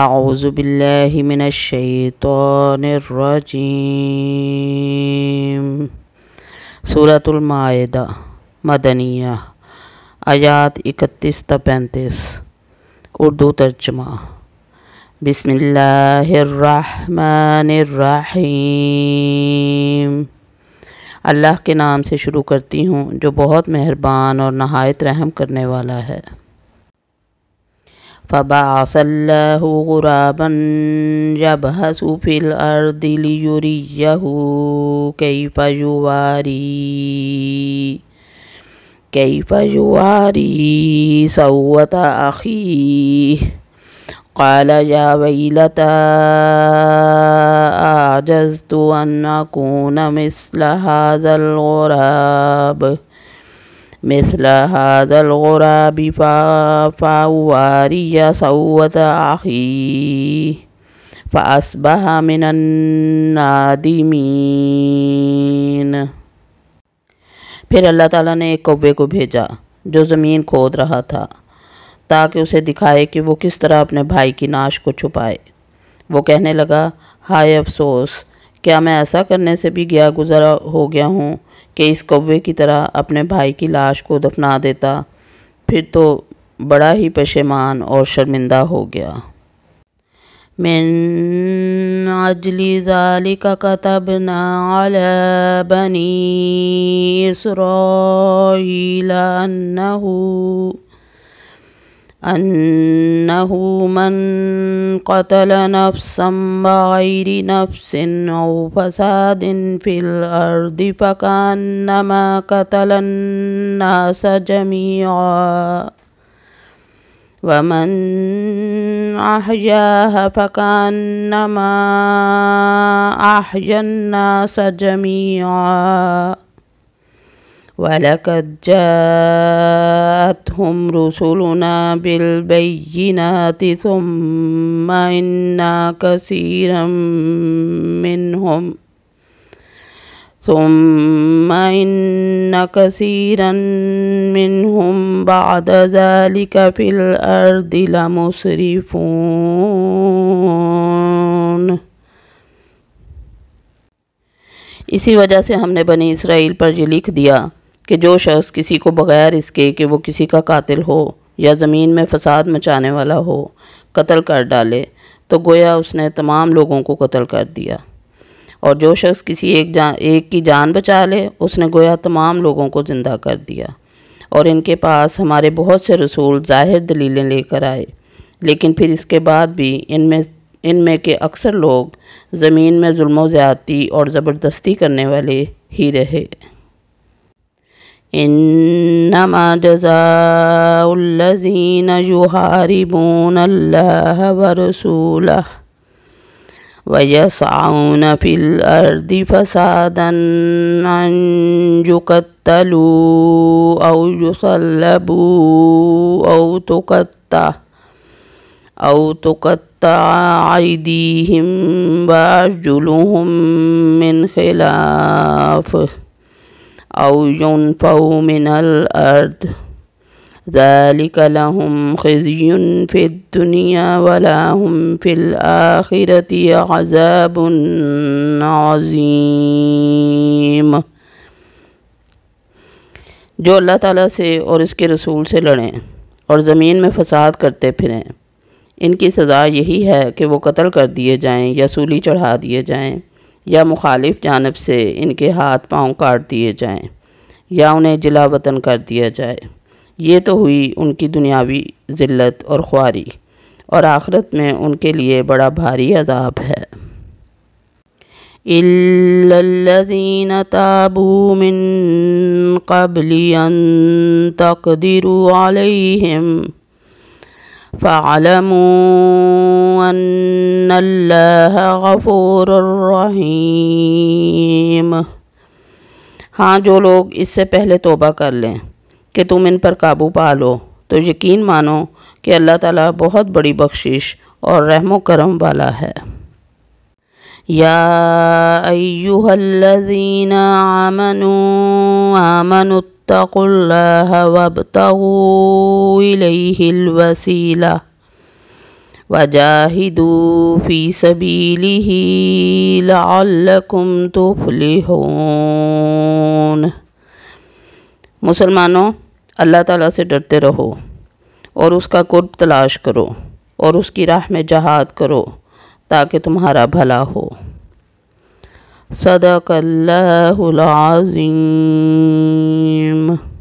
اعوذ باللہ من الشیطان الرجیم۔ سورۃ المائدہ مدنیہ، آیات 31 تا 35۔ اردو ترجمہ۔ بسم اللہ الرحمن الرحیم۔ اللہ کے نام سے شروع کرتی ہوں جو بہت مہربان اور نہایت رحم کرنے والا ہے۔ فَبَعَثَ اللَّهُ غُرَابًا يَبْحَثُ فِي الْأَرْضِ لِيُرِيَّهُ كَيْفَ يُوَارِي سَوْءَةَ أَخِيهِ قَالَ يَا وَيْلَتَا أَعْجَزْتُ أَنْ أَكُونَ مِثْلَ هَذَا الْغُرَابِ فَأُوَارِيَ سَوْءَةَ أَخِي فَأَصْبَحَ مِنَ النَّادِمِينَ۔ پھر اللہ تعالیٰ نے ایک کوے کو بھیجا جو زمین کھود رہا تھا تاکہ اسے دکھائے کہ وہ کس طرح اپنے بھائی کی نعش کو چھپائے۔ وہ کہنے لگا، ہائے افسوس، کیا میں ایسا کرنے سے بھی گیا گزرا ہو گیا ہوں کہ اس کوے کی طرح اپنے بھائی کی لاش کو دفنا دیتا، پھر تو بڑا ہی پشیمان اور شرمندہ ہو گیا۔ من اجل ذلك كتبنا على بني اسرائيل أنه من قتل نفسا بغير نفس أو فساد في الأرض فكأنما قتل الناس جميعا ومن أحياها فكأنما أحيا الناس جميعا ولقد جاءتهم رسلنا بالبينات ثم إن كثيرا منهم بعد ذلك في الأرض لمسرفون۔ اسی وجہ سے ہم نے بنی اسرائیل پر یہ لکھ دیا کہ جو شخص کسی کو بغیر اس کے کہ وہ کسی کا قاتل ہو یا زمین میں فساد مچانے والا ہو قتل کر ڈالے تو گویا اس نے تمام لوگوں کو قتل کر دیا، اور جو شخص کسی ایک کی جان بچا لے اس نے گویا تمام لوگوں کو زندہ کر دیا۔ اور ان کے پاس ہمارے بہت سے رسول ظاہر دلیلیں لے کر آئے، لیکن پھر اس کے بعد بھی ان میں کے اکثر لوگ زمین میں ظلم و زیادتی اور زبردستی کرنے والے ہی رہے۔ انما جزاء الذین یحاربون اللہ ورسولہ وَيَسْعَوْنَ فِي الْأَرْضِ فَسَادًا أَنْ يُقَتَّلُوا أَوْ يُصَلَّبُوا أَوْ تُقَطَّعَ أَيْدِيهِمْ وَأَرْجُلُهُمْ مِنْ خِلَافٍ أَوْ يُنْفَوْا مِنَ الْأَرْضِ ذَلِكَ لَهُمْ خِزْيٌ فِي الدُّنْيَا وَلَهُمْ فِي الْآخِرَةِ عَذَابٌ عَظِيمٌ۔ جو اللہ تعالیٰ سے اور اس کے رسول سے لڑیں اور زمین میں فساد کرتے پھریں، ان کی سزا یہی ہے کہ وہ قتل کر دیے جائیں یا سولی چڑھا دیے جائیں یا مخالف جانب سے ان کے ہاتھ پاؤں کاٹ دیے جائیں یا انہیں جلا وطن کر دیا جائے۔ یہ تو ہوئی ان کی دنیاوی ذلت اور خواری، اور آخرت میں ان کے لیے بڑا بھاری عذاب ہے۔ إِلَّا الَّذِينَ تَابُوا مِن قَبْلِ أَن تَقْدِرُوا عَلَيْهِمْ فَاعْلَمُوا أَنَّ اللَّهَ غَفُورٌ رَّحِيمٌ۔ ہاں، جو لوگ اس سے پہلے توبہ کر لیں کہ تم ان پر قابو پا لو تو یقین مانو کہ اللہ تعالیٰ بہت بڑی بخشش اور رحم و کرم والا ہے۔ یا ایہا الذین آمنوا اتقوا اللہ وابتغوا الیہ الوسیلہ وَجَاهِدُوا فِي سَبِيلِهِ لَعَلَّكُمْ تُفْلِحُونَ۔ مسلمانوں، اللہ تعالیٰ سے ڈرتے رہو اور اس کا قرب تلاش کرو اور اس کی راہ میں جہاد کرو تاکہ تمہارا بھلا ہو۔ صدق اللہ العظیم۔